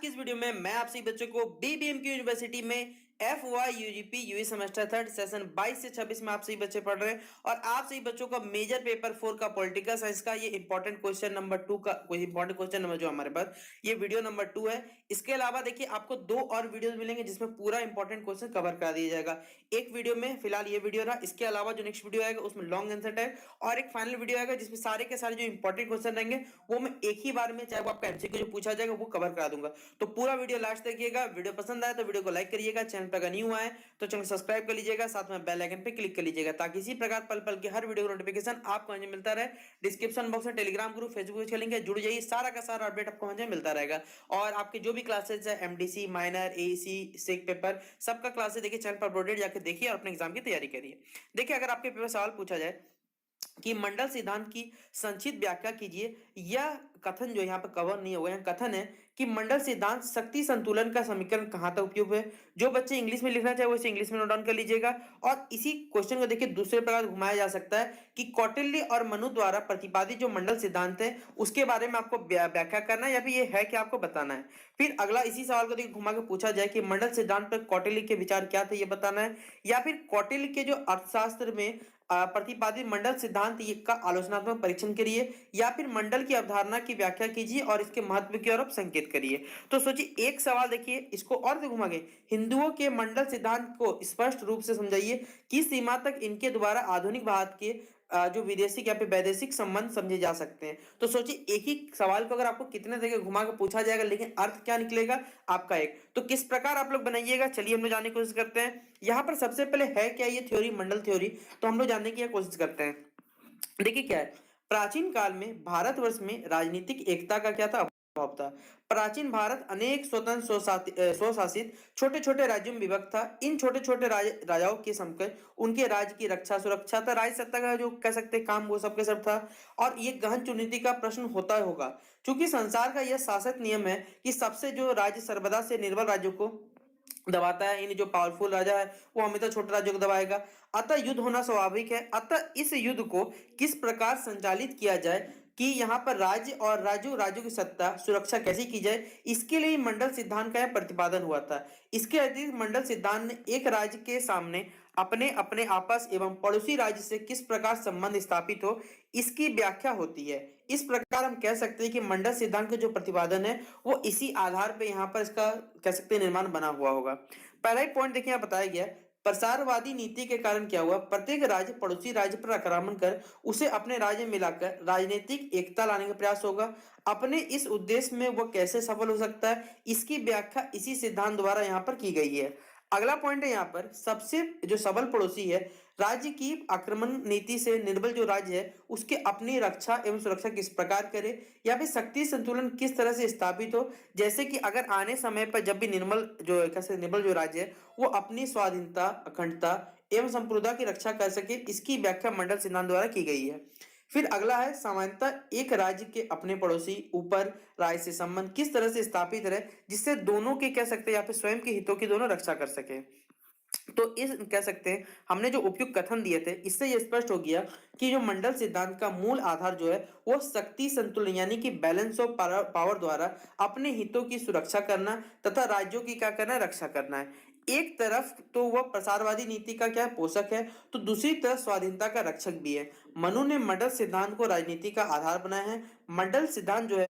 की इस वीडियो में मैं आप सभी बच्चों को बीबीएमके यूनिवर्सिटी में FY UGP UE semester third session 22 से 26 में आप सभी बच्चे पढ़ रहे हैं और आप सभी बच्चों का मेजर पेपर 4 का पॉलिटिकल साइंस का ये इंपॉर्टेंट क्वेश्चन नंबर 2 का कोई इंपॉर्टेंट क्वेश्चन नंबर जो हमारे पास ये वीडियो नंबर 2 है। इसके अलावा देखिए आपको 2 और वीडियोस मिलेंगे जिसमें पूरा इंपॉर्टेंट क्वेश्चन कवर कर दिया जाएगा। एक वीडियो में फिलहाल ये वीडियो रहा, इसके अलावा जो नेक्स्ट वीडियो आएगा उसमें लॉन्ग आंसर है और एक फाइनल वीडियो आएगा जिसमें सारे के सारे जो इंपॉर्टेंट क्वेश्चन रहेंगे वो मैं एक ही बार में चाहे वो आपका एमसीक्यू जो पूछा जाएगा वो कवर करा दूंगा। तो पूरा वीडियो लास्ट देखिएगा। वीडियो पसंद आए तो वीडियो को लाइक करिएगा, चैनल पर अगर न्यू आए तो चैनल सब्सक्राइब कर लीजिएगा, साथ में बेल आइकन पे क्लिक कर लीजिएगा ताकि इसी प्रकार पल पल के हर वीडियो का नोटिफिकेशन आपको वहां मिलता रहे। डिस्क्रिप्शन बॉक्स में टेलीग्राम ग्रुप, फेसबुक के लिंक है, जुड़ जाइए, सारा का सारा अपडेट आपको वहां मिलता रहेगा। और आपके जो भी क्लासेस है एमडीसी, माइनर, एईसी, सेक पेपर, सबका क्लासेस देखिए चैनल पर अपडेट जाके देखिए और अपने एग्जाम की तैयारी करिए। देखिए अगर आपके पेपर सवाल पूछा जाए कि मंडल सिद्धांत की संक्षिप्त व्याख्या कीजिए, यह कथन जो यहाँ पे कवर नहीं हुआ है, कथन है कि मंडल सिद्धांत शक्ति संतुलन का समीकरण कहाँ तक उपयोग है। जो बच्चे इंग्लिश में लिखना चाहे वो इसे इंग्लिश में नोट डाउन कर लीजिएगा। और इसी क्वेश्चन को देखिए दूसरे प्रकार घुमाया जा सकता है कि कौटिल्य और मनु द्वारा प्रतिपादित जो मंडल सिद्धांत है उसके बारे में आपको व्याख्या करना है या फिर ये है कि आपको बताना है। फिर अगला इसी सवाल को देखिए घुमा के पूछा जाए कि मंडल सिद्धांत पर कौटिल्य के विचार क्या थे ये बताना है, या फिर कौटिल्य के जो अर्थशास्त्र में प्रतिपादित मंडल सिद्धांत का आलोचनात्मक परीक्षण करिए, या फिर मंडल की अवधारणा की व्याख्या कीजिए और इसके महत्व की ओर संकेत करिए। तो सोचिए एक सवाल देखिए इसको और से घुमा के हिंदुओं के मंडल सिद्धांत को स्पष्ट रूप से समझाइए, किस सीमा तक इनके द्वारा आधुनिक भारत के जो विदेशी या फिर वैदेशिक संबंध समझे जा सकते हैं। तो सोचिए एक ही सवाल को अगर आपको कितने जगह घुमा के पूछा जाएगा लेकिन अर्थ क्या निकलेगा आपका एक, तो किस प्रकार आप लोग बनाइएगा चलिए हम लोग जानने की कोशिश करते हैं। यहाँ पर सबसे पहले है क्या ये थ्योरी, मंडल थ्योरी, तो हम लोग जानने की कोशिश करते हैं। देखिए क्या है, प्राचीन काल में भारतवर्ष में राजनीतिक एकता का क्या था, अभाव था। प्राचीन भारत अनेक स्वतंत्र स्वशासित छोटे छोटे राज्यों में विभक्त था। इन छोटे छोटे राजाओं के समकक्ष उनके राज्य की रक्षा सुरक्षा था, राज्य सत्ता का जो कह सकते काम वो सबके सब था। और ये गहन चुनौती का प्रश्न होता होगा क्योंकि संसार का यह शासक नियम है कि सबसे जो राज्य सर्वदा से निर्बल राज्यों को दबाता है, इन जो पावरफुल राजा है वो हमेशा छोटे राज्यों को दबाएगा। अतः युद्ध होना स्वाभाविक है। अतः इस युद्ध को किस प्रकार संचालित किया जाए कि यहाँ पर राज्य और राज्यों की सत्ता सुरक्षा कैसे की जाए, इसके लिए मंडल सिद्धांत का यह प्रतिपादन हुआ था। इसके अतिरिक्त मंडल सिद्धांत ने एक राज्य के सामने अपने अपने आपस एवं पड़ोसी राज्य से किस प्रकार संबंध स्थापित हो इसकी व्याख्या होती है। इस प्रकार हम कह सकते हैं कि मंडल सिद्धांत का जो प्रतिपादन है वो इसी आधार पर यहाँ पर इसका कह सकते हैं निर्माण बना हुआ होगा। पहला ही पॉइंट देखिए यहाँ बताया गया, प्रसारवादी नीति के कारण क्या हुआ, प्रत्येक राज्य पड़ोसी राज्य पर आक्रमण कर उसे अपने राज्य में मिलाकर राजनीतिक एकता लाने का प्रयास होगा। अपने इस उद्देश्य में वह कैसे सफल हो सकता है इसकी व्याख्या इसी सिद्धांत द्वारा यहाँ पर की गई है। अगला पॉइंट है यहाँ पर, सबसे जो सबल पड़ोसी है राज्य की आक्रमण नीति से निर्बल जो राज्य है उसके अपनी रक्षा एवं सुरक्षा किस प्रकार करे, या फिर शक्ति संतुलन किस तरह से स्थापित हो, जैसे कि अगर आने समय पर जब भी निर्बल जो राज्य है वो अपनी स्वाधीनता, अखंडता एवं संप्रभुता की रक्षा कर सके, इसकी व्याख्या मंडल सिद्धांत द्वारा की गई है। फिर अगला है, सामान्यतः एक राज्य के अपने पड़ोसी ऊपर राज्य से संबंध किस तरह से स्थापित रहे जिससे दोनों के कह सकते हैं या फिर स्वयं के हितों की दोनों रक्षा कर सके। तो इस कह सकते हैं हमने जो उपयुक्त कथन दिए थे इससे यह स्पष्ट हो गया कि जो मंडल सिद्धांत का मूल आधार जो है वो शक्ति संतुलन यानी कि बैलेंस ऑफ पावर द्वारा अपने हितों की सुरक्षा करना तथा राज्यों की क्या करना है, रक्षा करना है। एक तरफ तो वह प्रसारवादी नीति का क्या पोषक है तो दूसरी तरफ स्वाधीनता का रक्षक भी है। मनु ने मंडल सिद्धांत को राजनीति का आधार बनाया है। मंडल सिद्धांत जो है